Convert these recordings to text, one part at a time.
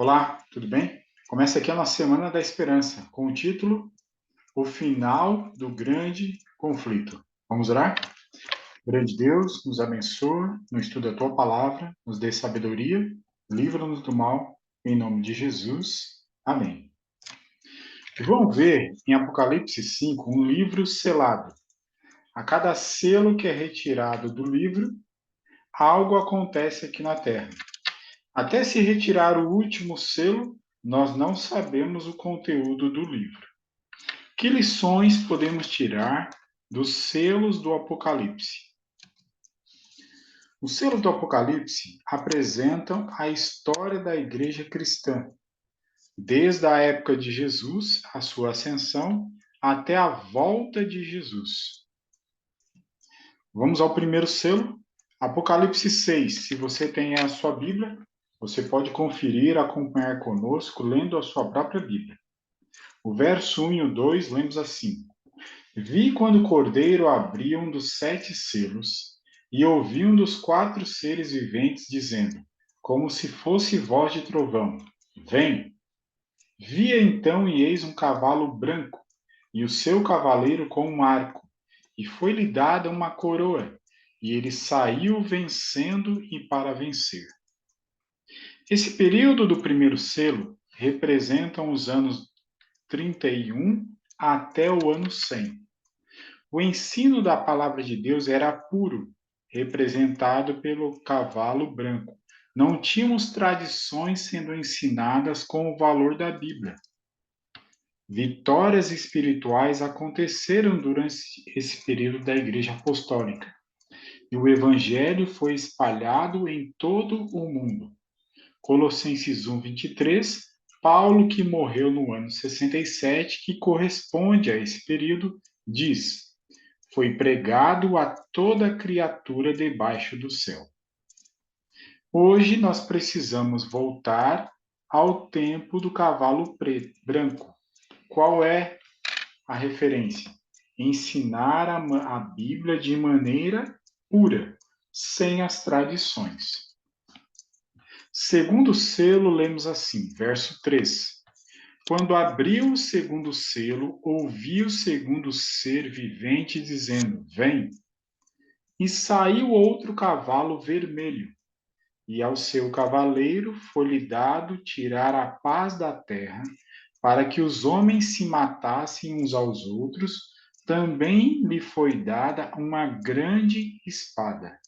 Olá, tudo bem? Começa aqui a nossa Semana da Esperança, com o título O Final do Grande Conflito. Vamos orar? Grande Deus, nos abençoa, nos estuda a Tua Palavra, nos dê sabedoria, livra-nos do mal, em nome de Jesus. Amém. Vamos ver em Apocalipse 5 um livro selado. A cada selo que é retirado do livro, algo acontece aqui na Terra. Até se retirar o último selo, nós não sabemos o conteúdo do livro. Que lições podemos tirar dos selos do Apocalipse? Os selos do Apocalipse apresentam a história da igreja cristã, desde a época de Jesus, a sua ascensão, até a volta de Jesus. Vamos ao primeiro selo, Apocalipse 6. Se você tem a sua Bíblia, você pode conferir, acompanhar conosco, lendo a sua própria Bíblia. O verso 1 e o 2 lemos assim: Vi quando o Cordeiro abriu um dos 7 selos, e ouvi um dos 4 seres viventes dizendo, como se fosse voz de trovão: Vem! Vi então e eis um cavalo branco, e o seu cavaleiro com um arco, e foi-lhe dada uma coroa, e ele saiu vencendo e para vencer. Esse período do primeiro selo representa os anos 31 até o ano 100. O ensino da palavra de Deus era puro, representado pelo cavalo branco. Não tínhamos tradições sendo ensinadas com o valor da Bíblia. Vitórias espirituais aconteceram durante esse período da Igreja Apostólica, e o Evangelho foi espalhado em todo o mundo. Colossenses 1:23, Paulo, que morreu no ano 67, que corresponde a esse período, diz: Foi pregado a toda criatura debaixo do céu. Hoje nós precisamos voltar ao tempo do cavalo branco. Qual é a referência? Ensinar a Bíblia de maneira pura, sem as tradições. Segundo selo, lemos assim, verso 3. Quando abriu o segundo selo, ouvi o segundo ser vivente dizendo: Vem! E saiu outro cavalo vermelho, e ao seu cavaleiro foi-lhe dado tirar a paz da terra, para que os homens se matassem uns aos outros. Também lhe foi dada uma grande espada.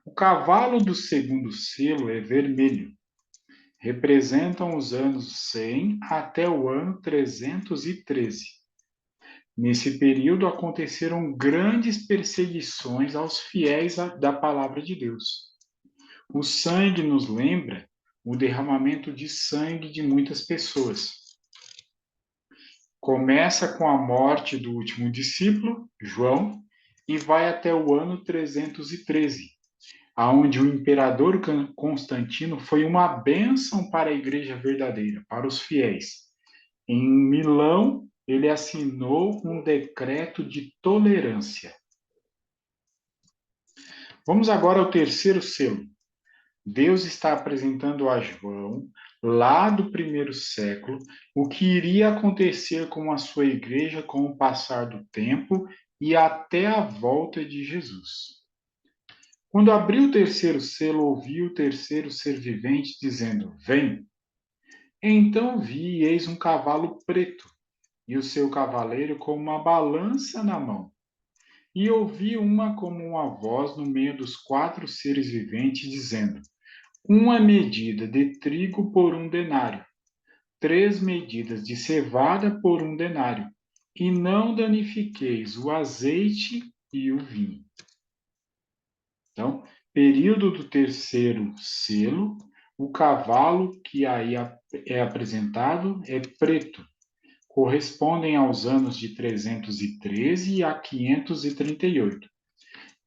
O cavalo do segundo selo é vermelho. Representam os anos 100 até o ano 313. Nesse período aconteceram grandes perseguições aos fiéis da palavra de Deus. O sangue nos lembra o derramamento de sangue de muitas pessoas. Começa com a morte do último discípulo, João, e vai até o ano 313, aonde o imperador Constantino foi uma bênção para a igreja verdadeira, para os fiéis. Em Milão, ele assinou um decreto de tolerância. Vamos agora ao terceiro selo. Deus está apresentando a João, lá do primeiro século, o que iria acontecer com a sua igreja com o passar do tempo e até a volta de Jesus. Quando abriu o terceiro selo, ouvi o terceiro ser vivente dizendo: Vem! Então vi, e eis um cavalo preto, e o seu cavaleiro com uma balança na mão. E ouvi uma como uma voz no meio dos 4 seres viventes, dizendo: Uma medida de trigo por 1 denário, 3 medidas de cevada por 1 denário, e não danifiqueis o azeite e o vinho. Então, período do terceiro selo, o cavalo que aí é apresentado é preto. Correspondem aos anos de 313 a 538.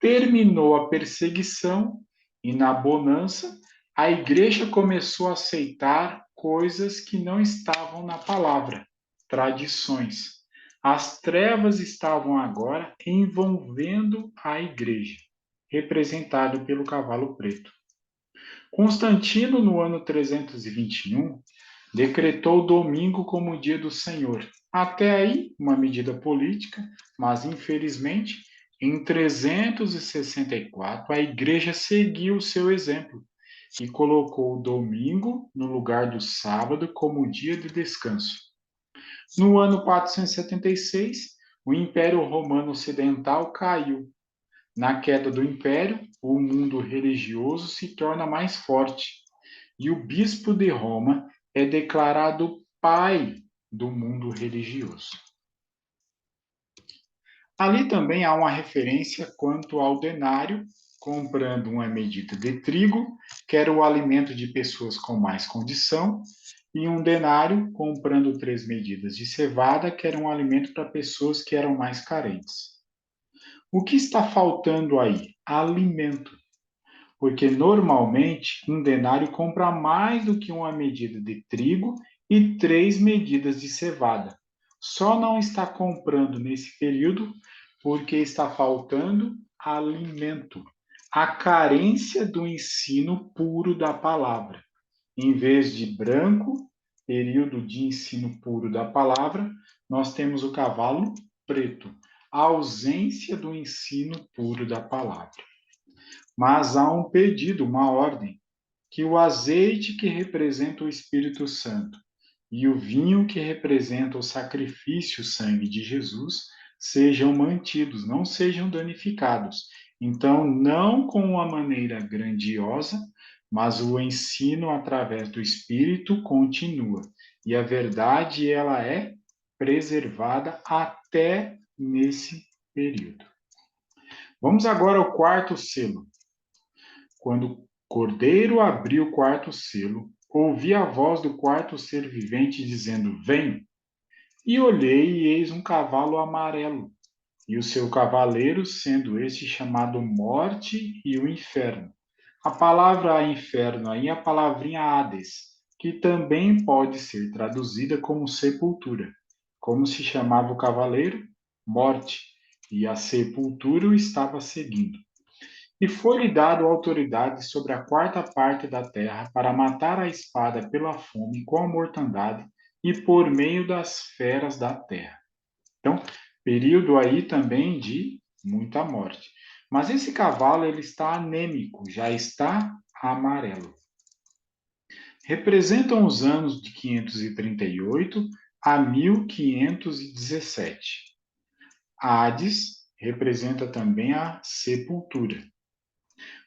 Terminou a perseguição e, na bonança, a igreja começou a aceitar coisas que não estavam na palavra, tradições. As trevas estavam agora envolvendo a igreja, representado pelo cavalo preto. Constantino, no ano 321, decretou o domingo como o dia do Senhor. Até aí, uma medida política, mas infelizmente, em 364, a igreja seguiu o seu exemplo e colocou o domingo no lugar do sábado como dia de descanso. No ano 476, o Império Romano Ocidental caiu. Na queda do império, o mundo religioso se torna mais forte e o bispo de Roma é declarado pai do mundo religioso. Ali também há uma referência quanto ao denário, comprando uma medida de trigo, que era o alimento de pessoas com mais condição, e um denário, comprando 3 medidas de cevada, que era um alimento para pessoas que eram mais carentes. O que está faltando aí? Alimento. Porque normalmente um denário compra mais do que uma medida de trigo e 3 medidas de cevada. Só não está comprando nesse período porque está faltando alimento. A carência do ensino puro da palavra. Em vez de branco, período de ensino puro da palavra, nós temos o cavalo preto, a ausência do ensino puro da palavra. Mas há um pedido, uma ordem, que o azeite que representa o Espírito Santo e o vinho que representa o sacrifício, o sangue de Jesus, sejam mantidos, não sejam danificados. Então, não com uma maneira grandiosa, mas o ensino através do Espírito continua. E a verdade, ela é preservada até nesse período. Vamos agora ao quarto selo. Quando o Cordeiro abriu o quarto selo, ouvi a voz do quarto ser vivente dizendo: Vem! E olhei, e eis um cavalo amarelo, e o seu cavaleiro, sendo este chamado Morte e o Inferno. A palavra inferno aí é a palavrinha Hades, que também pode ser traduzida como sepultura. Como se chamava o cavaleiro? Morte, e a sepultura o estava seguindo. E foi-lhe dado autoridade sobre a quarta parte da terra para matar a espada pela fome com a mortandade e por meio das feras da terra. Então, período aí também de muita morte. Mas esse cavalo ele está anêmico, já está amarelo. Representam os anos de 538 a 1517. Hades representa também a sepultura.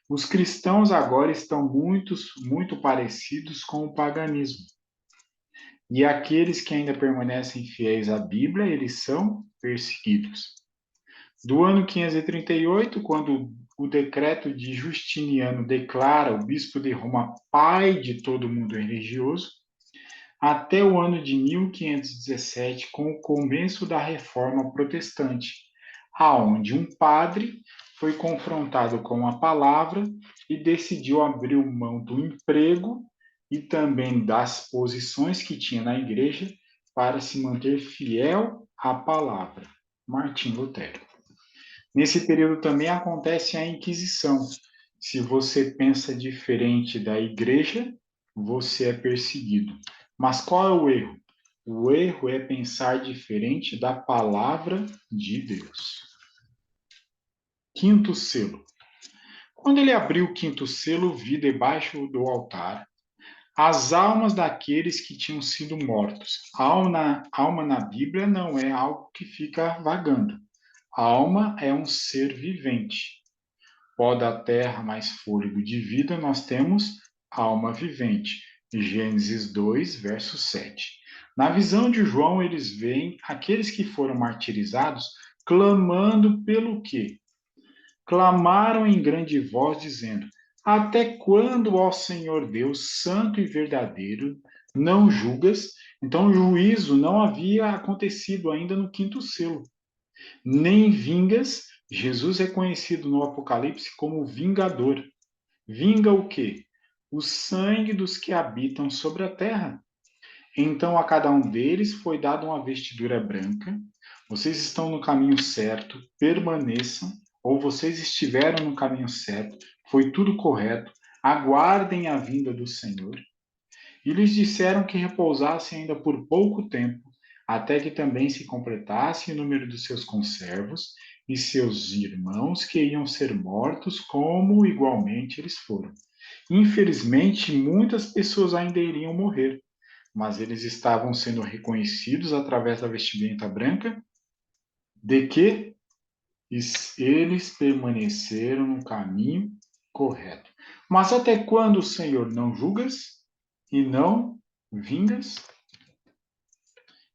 Os cristãos agora estão muito parecidos com o paganismo. E aqueles que ainda permanecem fiéis à Bíblia, eles são perseguidos. Do ano 538, quando o decreto de Justiniano declara o bispo de Roma pai de todo mundo religioso, até o ano de 1517, com o começo da Reforma Protestante, aonde um padre foi confrontado com a palavra e decidiu abrir mão do emprego e também das posições que tinha na igreja para se manter fiel à palavra. Martim Lutero. Nesse período também acontece a Inquisição. Se você pensa diferente da igreja, você é perseguido. Mas qual é o erro? O erro é pensar diferente da palavra de Deus. Quinto selo. Quando ele abriu o quinto selo, vi debaixo do altar as almas daqueles que tinham sido mortos. Alma na Bíblia não é algo que fica vagando. A alma é um ser vivente. Pó da terra mais fôlego de vida, nós temos alma vivente. Gênesis 2, verso 7. Na visão de João, eles veem aqueles que foram martirizados clamando pelo quê? Clamaram em grande voz, dizendo: Até quando, ó Senhor Deus, santo e verdadeiro, não julgas? Então, o juízo não havia acontecido ainda no quinto selo. Nem vingas, Jesus é conhecido no Apocalipse como vingador. Vinga o quê? O sangue dos que habitam sobre a terra. Então a cada um deles foi dada uma vestidura branca. Vocês estão no caminho certo, permaneçam, ou vocês estiveram no caminho certo, foi tudo correto. aguardem a vinda do Senhor. E lhes disseram que repousassem ainda por pouco tempo, até que também se completasse o número dos seus conservos e seus irmãos que iam ser mortos, como igualmente eles foram. Infelizmente, muitas pessoas ainda iriam morrer, mas eles estavam sendo reconhecidos através da vestimenta branca, de que eles permaneceram no caminho correto. Mas até quando, Senhor, não julgas e não vingas?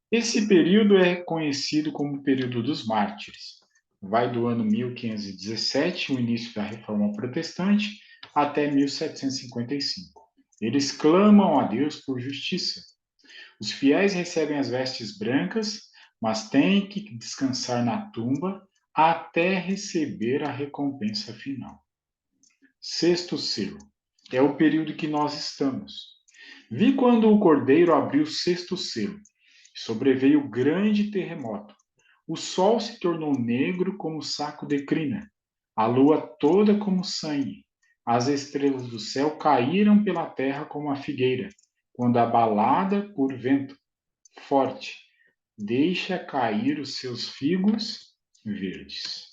Esse período é conhecido como o período dos mártires. Vai do ano 1517, o início da Reforma Protestante, até 1755. Eles clamam a Deus por justiça. Os fiéis recebem as vestes brancas, mas têm que descansar na tumba até receber a recompensa final. Sexto selo. É o período que nós estamos. Vi quando o cordeiro abriu o sexto selo. Sobreveio grande terremoto. O sol se tornou negro como saco de crina, a lua toda como sangue. As estrelas do céu caíram pela terra como a figueira, quando abalada por vento forte, deixa cair os seus figos verdes.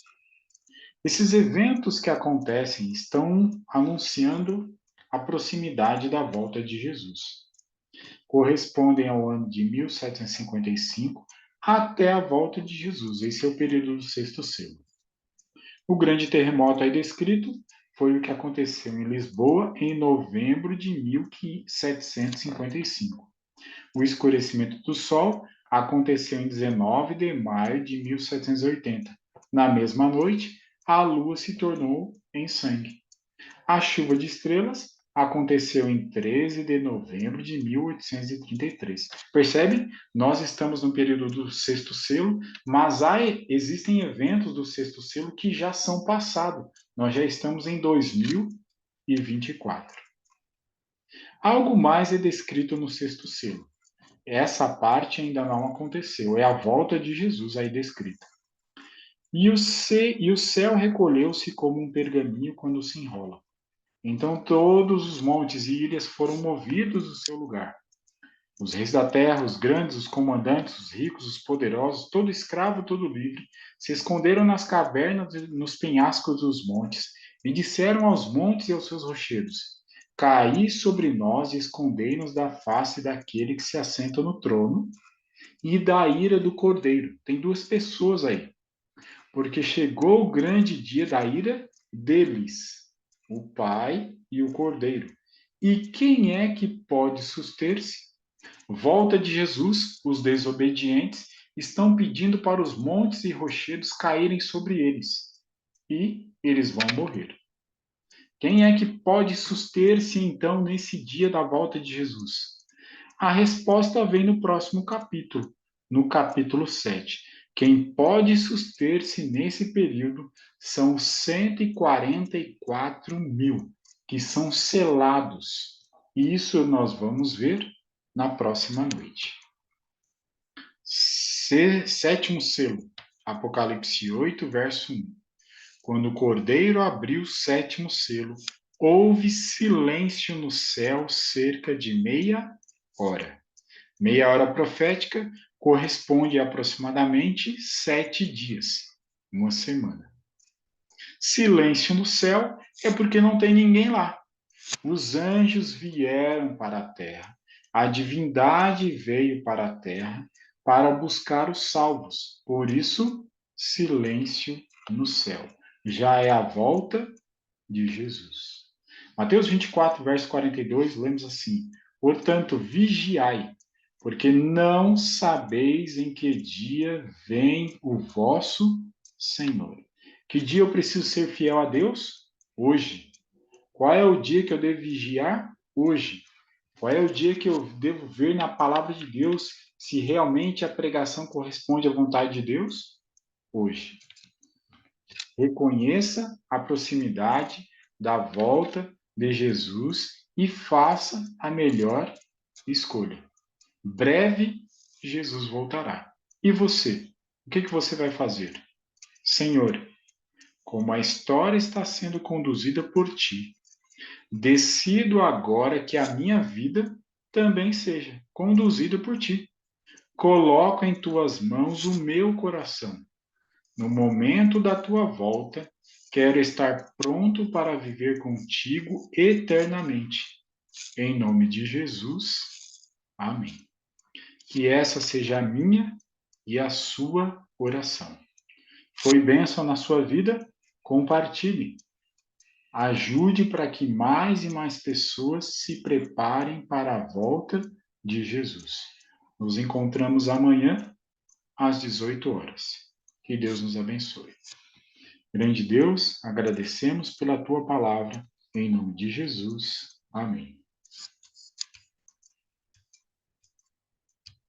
Esses eventos que acontecem estão anunciando a proximidade da volta de Jesus. Correspondem ao ano de 1755 até a volta de Jesus. Esse é o período do sexto selo. O grande terremoto aí descrito foi o que aconteceu em Lisboa em novembro de 1755. O escurecimento do Sol aconteceu em 19 de maio de 1780. Na mesma noite, a Lua se tornou em sangue. A chuva de estrelas aconteceu em 13 de novembro de 1833. Percebe? Nós estamos no período do sexto selo, mas existem eventos do sexto selo que já são passados. Nós já estamos em 2024. Algo mais é descrito no sexto selo. Essa parte ainda não aconteceu, é a volta de Jesus aí descrita. E o céu recolheu-se como um pergaminho quando se enrola. Então todos os montes e ilhas foram movidos do seu lugar. Os reis da terra, os grandes, os comandantes, os ricos, os poderosos, todo escravo, todo livre, se esconderam nas cavernas e nos penhascos dos montes, e disseram aos montes e aos seus rochedos: Caí sobre nós e escondei-nos da face daquele que se assenta no trono e da ira do cordeiro. Tem duas pessoas aí. Porque chegou o grande dia da ira deles, o Pai e o Cordeiro. E quem é que pode suster-se? Volta de Jesus, os desobedientes estão pedindo para os montes e rochedos caírem sobre eles, e eles vão morrer. Quem é que pode suster-se então nesse dia da volta de Jesus? A resposta vem no próximo capítulo, no capítulo 7. Quem pode suster-se nesse período são 144 mil, que são selados. E isso nós vamos ver na próxima noite. Sétimo selo, Apocalipse 8, verso 1. Quando o cordeiro abriu o sétimo selo, houve silêncio no céu cerca de meia hora. Meia hora profética corresponde a aproximadamente 7 dias, uma semana. Silêncio no céu é porque não tem ninguém lá. Os anjos vieram para a terra, a divindade veio para a terra para buscar os salvos. Por isso, silêncio no céu. Já é a volta de Jesus. Mateus 24, verso 42, lemos assim: Portanto, vigiai, porque não sabeis em que dia vem o vosso Senhor. Que dia eu preciso ser fiel a Deus? Hoje. Qual é o dia que eu devo vigiar? Hoje. Qual é o dia que eu devo ver na palavra de Deus se realmente a pregação corresponde à vontade de Deus? Hoje. Reconheça a proximidade da volta de Jesus e faça a melhor escolha. Breve, Jesus voltará. E você? O que você vai fazer? Senhor, como a história está sendo conduzida por ti, Decido agora que a minha vida também seja conduzida por ti. Coloco em tuas mãos o meu coração. No momento da tua volta, quero estar pronto para viver contigo eternamente. Em nome de Jesus. Amém. Que essa seja a minha e a sua oração. Foi bênção na sua vida? Compartilhe. Ajude para que mais e mais pessoas se preparem para a volta de Jesus. Nos encontramos amanhã às 18 horas. Que Deus nos abençoe. Grande Deus, agradecemos pela tua palavra. Em nome de Jesus. Amém.